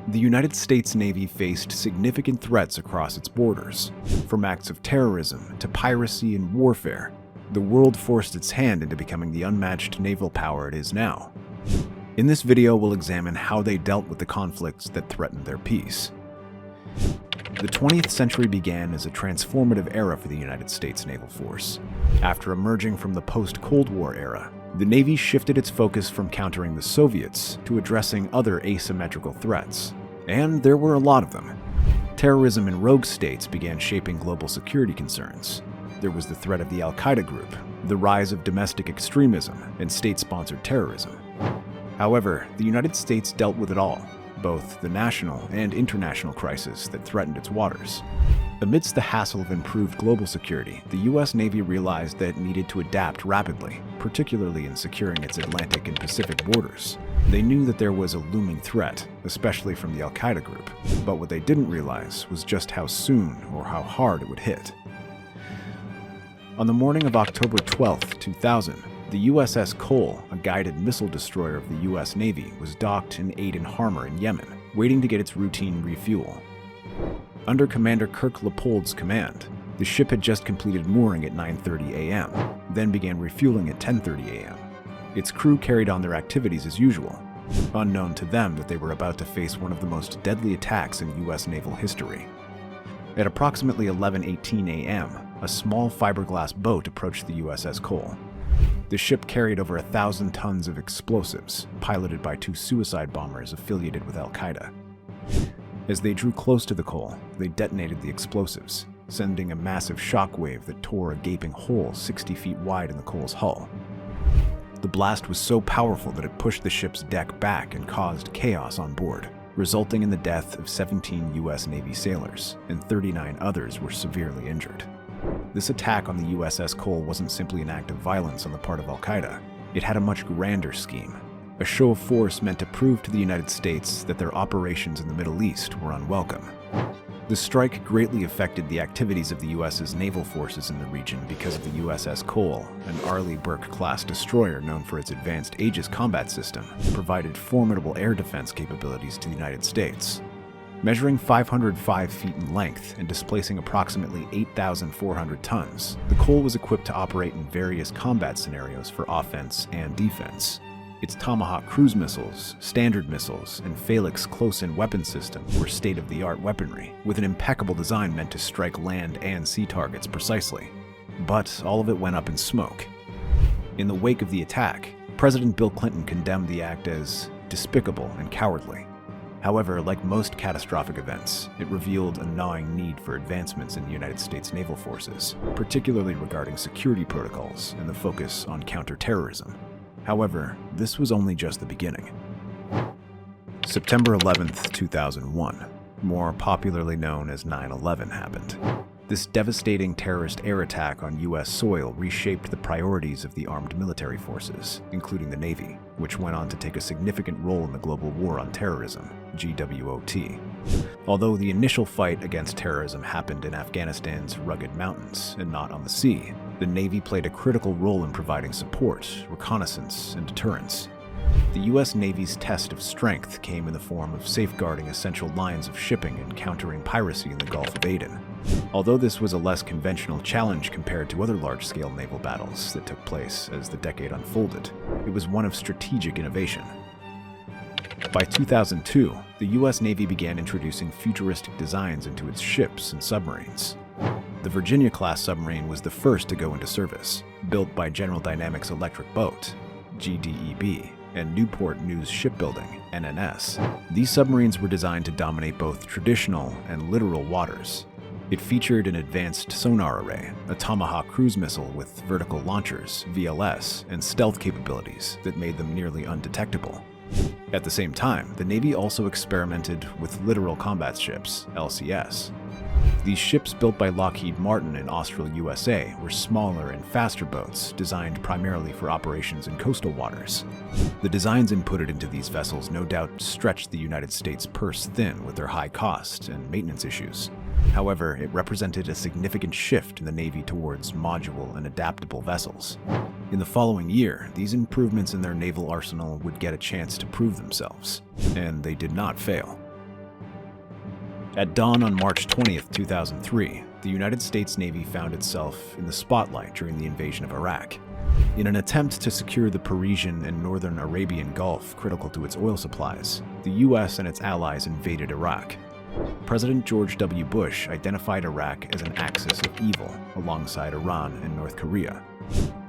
The United States Navy faced significant threats across its borders. From acts of terrorism to piracy and warfare, the world forced its hand into becoming the unmatched naval power it is now. In this video, we'll examine how they dealt with the conflicts that threatened their peace. The 20th century began as a transformative era for the United States Naval Force. After emerging from the post-Cold War era, the Navy shifted its focus from countering the Soviets to addressing other asymmetrical threats. And there were a lot of them. Terrorism in rogue states began shaping global security concerns. There was the threat of the Al-Qaeda group, the rise of domestic extremism, and state-sponsored terrorism. However, the United States dealt with it all, both the national and international crisis that threatened its waters. Amidst the hassle of improved global security, the U.S. Navy realized that it needed to adapt rapidly, particularly in securing its Atlantic and Pacific borders. They knew that there was a looming threat, especially from the Al-Qaeda group, but what they didn't realize was just how soon or how hard it would hit. On the morning of October 12, 2000, the USS Cole, a guided missile destroyer of the U.S. Navy, was docked in Aden Harbor in Yemen, waiting to get its routine refuel. Under Commander Kirk Leopold's command, the ship had just completed mooring at 9:30 a.m., then began refueling at 10:30 a.m. Its crew carried on their activities as usual, unknown to them that they were about to face one of the most deadly attacks in U.S. naval history. At approximately 11:18 a.m., a small fiberglass boat approached the USS Cole. The ship carried over 1,000 tons of explosives, piloted by two suicide bombers affiliated with Al-Qaeda. As they drew close to the Cole, they detonated the explosives, sending a massive shockwave that tore a gaping hole 60 feet wide in the Cole's hull. The blast was so powerful that it pushed the ship's deck back and caused chaos on board, resulting in the death of 17 U.S. Navy sailors, and 39 others were severely injured. This attack on the USS Cole wasn't simply an act of violence on the part of Al-Qaeda. It had a much grander scheme, a show of force meant to prove to the United States that their operations in the Middle East were unwelcome. The strike greatly affected the activities of the U.S.'s naval forces in the region because of the USS Cole, an Arleigh Burke-class destroyer known for its advanced Aegis combat system, provided formidable air defense capabilities to the United States. Measuring 505 feet in length and displacing approximately 8,400 tons, the Cole was equipped to operate in various combat scenarios for offense and defense. Its Tomahawk cruise missiles, Standard missiles, and Phalanx close-in weapon system were state-of-the-art weaponry, with an impeccable design meant to strike land and sea targets precisely. But all of it went up in smoke. In the wake of the attack, President Bill Clinton condemned the act as despicable and cowardly. However, like most catastrophic events, it revealed a gnawing need for advancements in the United States naval forces, particularly regarding security protocols and the focus on counterterrorism. However, this was only just the beginning. September 11th, 2001, more popularly known as 9/11, happened. This devastating terrorist air attack on U.S. soil reshaped the priorities of the armed military forces, including the Navy, which went on to take a significant role in the global war on terrorism, GWOT. Although the initial fight against terrorism happened in Afghanistan's rugged mountains and not on the sea, the Navy played a critical role in providing support, reconnaissance, and deterrence. The U.S. Navy's test of strength came in the form of safeguarding essential lines of shipping and countering piracy in the Gulf of Aden. Although this was a less conventional challenge compared to other large-scale naval battles that took place as the decade unfolded, it was one of strategic innovation. By 2002, the U.S. Navy began introducing futuristic designs into its ships and submarines. The Virginia-class submarine was the first to go into service, built by General Dynamics Electric Boat, GDEB, and Newport News Shipbuilding, NNS. These submarines were designed to dominate both traditional and littoral waters. It featured an advanced sonar array, a Tomahawk cruise missile with vertical launchers, VLS, and stealth capabilities that made them nearly undetectable. At the same time, the Navy also experimented with littoral combat ships, LCS. These ships, built by Lockheed Martin in Austral, USA, were smaller and faster boats designed primarily for operations in coastal waters. The designs inputted into these vessels no doubt stretched the United States purse thin with their high cost and maintenance issues. However, it represented a significant shift in the Navy towards modular and adaptable vessels. In the following year, these improvements in their naval arsenal would get a chance to prove themselves, and they did not fail. At dawn on March 20th, 2003, the United States Navy found itself in the spotlight during the invasion of Iraq. In an attempt to secure the Parisian and northern Arabian Gulf critical to its oil supplies, the US and its allies invaded Iraq. President George W. Bush identified Iraq as an axis of evil alongside Iran and North Korea.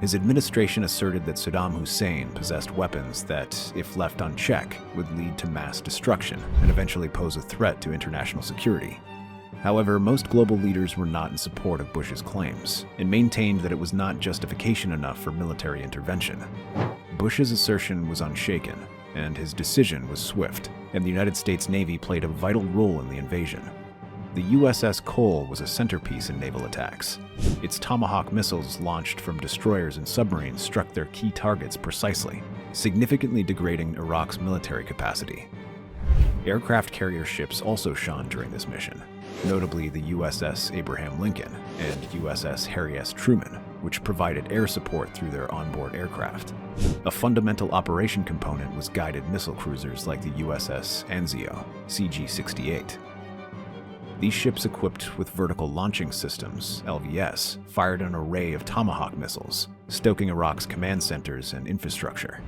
His administration asserted that Saddam Hussein possessed weapons that, if left unchecked, would lead to mass destruction and eventually pose a threat to international security. However, most global leaders were not in support of Bush's claims and maintained that it was not justification enough for military intervention. Bush's assertion was unshaken, and his decision was swift, and the United States Navy played a vital role in the invasion. The USS Cole was a centerpiece in naval attacks. Its Tomahawk missiles launched from destroyers and submarines struck their key targets precisely, significantly degrading Iraq's military capacity. Aircraft carrier ships also shone during this mission, notably the USS Abraham Lincoln and USS Harry S. Truman, which provided air support through their onboard aircraft. A fundamental operation component was guided missile cruisers like the USS Anzio, CG-68. These ships, equipped with vertical launching systems, LVS, fired an array of Tomahawk missiles, stoking Iraq's command centers and infrastructure.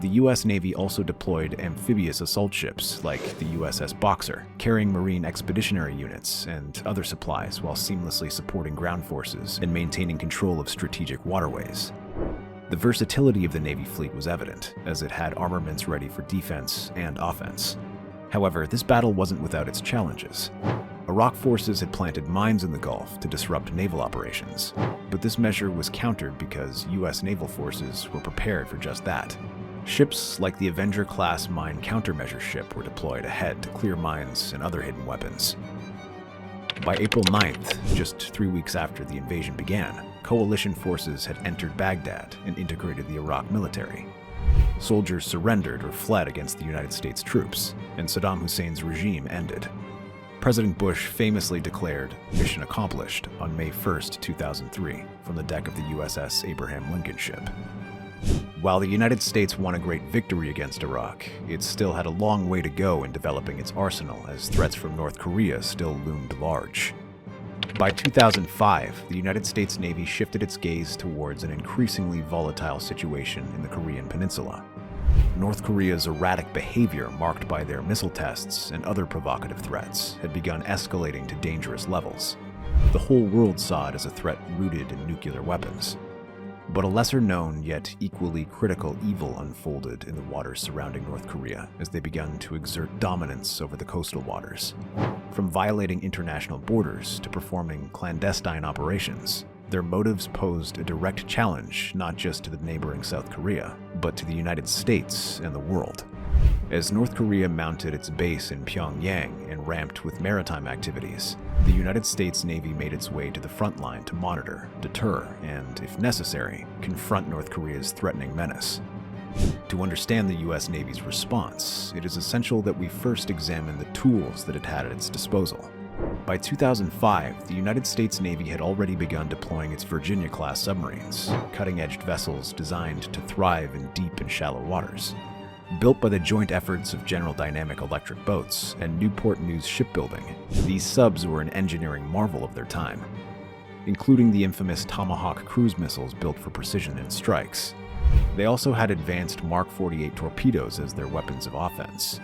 The U.S. Navy also deployed amphibious assault ships like the USS Boxer, carrying Marine expeditionary units and other supplies while seamlessly supporting ground forces and maintaining control of strategic waterways. The versatility of the Navy fleet was evident, as it had armaments ready for defense and offense. However, this battle wasn't without its challenges. Iraq forces had planted mines in the Gulf to disrupt naval operations, but this measure was countered because U.S. naval forces were prepared for just that. Ships like the Avenger-class mine countermeasure ship were deployed ahead to clear mines and other hidden weapons. By April 9th, just 3 weeks after the invasion began, coalition forces had entered Baghdad and integrated the Iraq military. Soldiers surrendered or fled against the United States troops, and Saddam Hussein's regime ended. President Bush famously declared "Mission accomplished" on May 1, 2003, from the deck of the USS Abraham Lincoln ship. While the United States won a great victory against Iraq, it still had a long way to go in developing its arsenal, as threats from North Korea still loomed large. By 2005, the United States Navy shifted its gaze towards an increasingly volatile situation in the Korean Peninsula. North Korea's erratic behavior, marked by their missile tests and other provocative threats, had begun escalating to dangerous levels. The whole world saw it as a threat rooted in nuclear weapons. But a lesser-known yet equally critical evil unfolded in the waters surrounding North Korea as they began to exert dominance over the coastal waters. From violating international borders to performing clandestine operations, their motives posed a direct challenge not just to the neighboring South Korea, but to the United States and the world. As North Korea mounted its base in Pyongyang and ramped with maritime activities, the United States Navy made its way to the front line to monitor, deter, and, if necessary, confront North Korea's threatening menace. To understand the U.S. Navy's response, it is essential that we first examine the tools that it had at its disposal. By 2005, the United States Navy had already begun deploying its Virginia-class submarines, cutting-edge vessels designed to thrive in deep and shallow waters. Built by the joint efforts of General Dynamic Electric Boats and Newport News Shipbuilding, these subs were an engineering marvel of their time, including the infamous Tomahawk cruise missiles built for precision and strikes. They also had advanced Mark 48 torpedoes as their weapons of offense.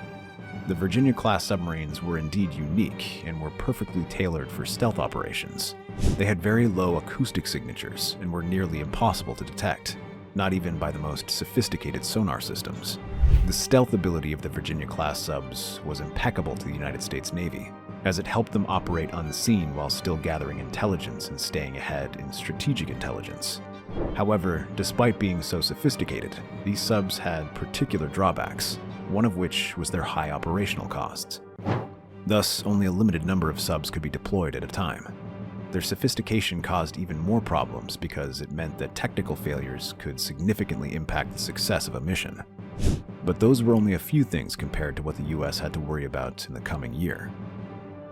The Virginia-class submarines were indeed unique and were perfectly tailored for stealth operations. They had very low acoustic signatures and were nearly impossible to detect, not even by the most sophisticated sonar systems. The stealth ability of the Virginia-class subs was impeccable to the United States Navy, as it helped them operate unseen while still gathering intelligence and staying ahead in strategic intelligence. However, despite being so sophisticated, these subs had particular drawbacks, one of which was their high operational costs. Thus, only a limited number of subs could be deployed at a time. Their sophistication caused even more problems because it meant that technical failures could significantly impact the success of a mission. But those were only a few things compared to what the US had to worry about in the coming year.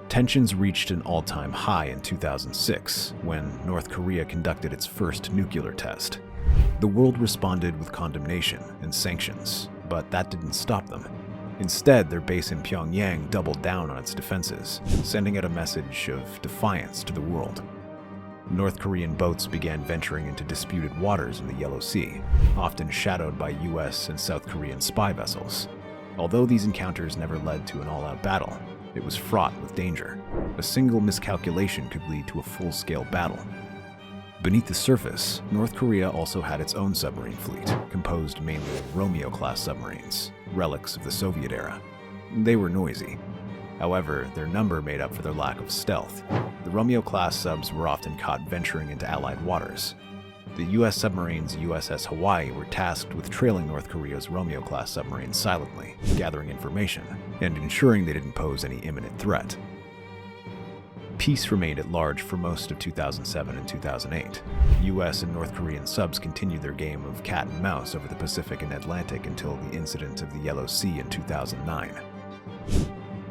Tensions reached an all-time high in 2006 when North Korea conducted its first nuclear test. The world responded with condemnation and sanctions, but that didn't stop them. Instead, their base in Pyongyang doubled down on its defenses, sending out a message of defiance to the world. North Korean boats began venturing into disputed waters in the Yellow Sea, often shadowed by US and South Korean spy vessels. Although these encounters never led to an all-out battle, it was fraught with danger. A single miscalculation could lead to a full-scale battle. Beneath the surface, North Korea also had its own submarine fleet, composed mainly of Romeo-class submarines, relics of the Soviet era. They were noisy. However, their number made up for their lack of stealth. The Romeo-class subs were often caught venturing into Allied waters. The U.S. submarines USS Hawaii were tasked with trailing North Korea's Romeo-class submarines silently, gathering information, and ensuring they didn't pose any imminent threat. Peace remained at large for most of 2007 and 2008. US and North Korean subs continued their game of cat and mouse over the Pacific and Atlantic until the incident of the Yellow Sea in 2009.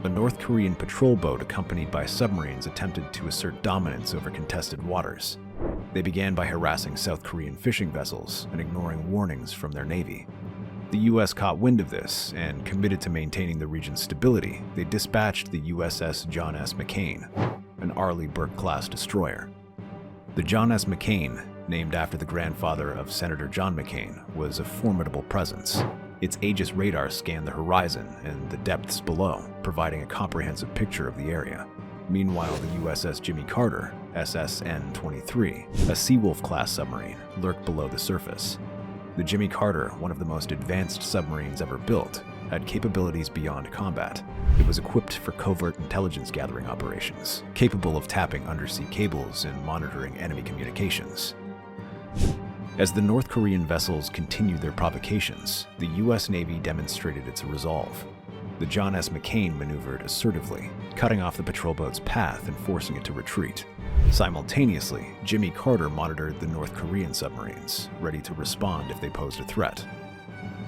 A North Korean patrol boat accompanied by submarines attempted to assert dominance over contested waters. They began by harassing South Korean fishing vessels and ignoring warnings from their navy. The US caught wind of this, and committed to maintaining the region's stability, they dispatched the USS John S. McCain, an Arleigh Burke-class destroyer. The John S. McCain, named after the grandfather of Senator John McCain, was a formidable presence. Its Aegis radar scanned the horizon and the depths below, providing a comprehensive picture of the area. Meanwhile, the USS Jimmy Carter, SSN-23, a Seawolf-class submarine, lurked below the surface. The Jimmy Carter, one of the most advanced submarines ever built, had capabilities beyond combat. It was equipped for covert intelligence gathering operations, capable of tapping undersea cables and monitoring enemy communications. As the North Korean vessels continued their provocations, the US Navy demonstrated its resolve. The John S. McCain maneuvered assertively, cutting off the patrol boat's path and forcing it to retreat. Simultaneously, Jimmy Carter monitored the North Korean submarines, ready to respond if they posed a threat.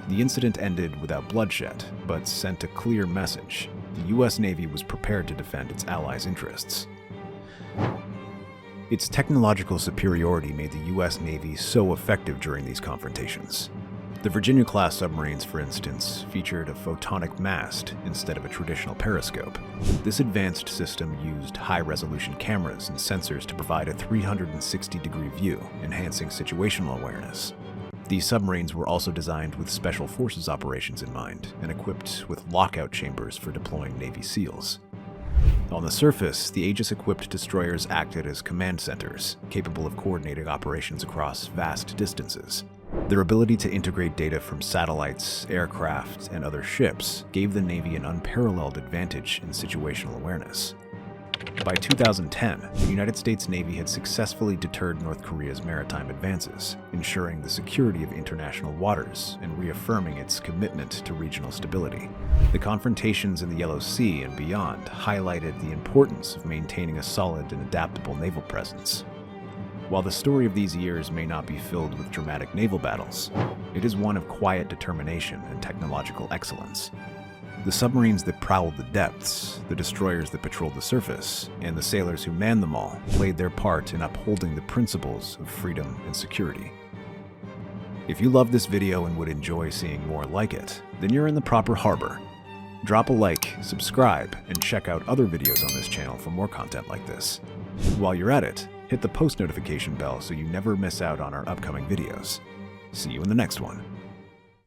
The incident ended without bloodshed, but sent a clear message. The US Navy was prepared to defend its allies' interests. Its technological superiority made the US Navy so effective during these confrontations. The Virginia-class submarines, for instance, featured a photonic mast instead of a traditional periscope. This advanced system used high-resolution cameras and sensors to provide a 360-degree view, enhancing situational awareness. These submarines were also designed with Special Forces operations in mind and equipped with lockout chambers for deploying Navy SEALs. On the surface, the Aegis-equipped destroyers acted as command centers, capable of coordinating operations across vast distances. Their ability to integrate data from satellites, aircraft, and other ships gave the Navy an unparalleled advantage in situational awareness. By 2010, the United States Navy had successfully deterred North Korea's maritime advances, ensuring the security of international waters and reaffirming its commitment to regional stability. The confrontations in the Yellow Sea and beyond highlighted the importance of maintaining a solid and adaptable naval presence. While the story of these years may not be filled with dramatic naval battles, it is one of quiet determination and technological excellence. The submarines that prowled the depths, the destroyers that patrolled the surface, and the sailors who manned them all played their part in upholding the principles of freedom and security. If you love this video and would enjoy seeing more like it, then you're in the proper harbor. Drop a like, subscribe, and check out other videos on this channel for more content like this. While you're at it, hit the post notification bell so you never miss out on our upcoming videos. See you in the next one.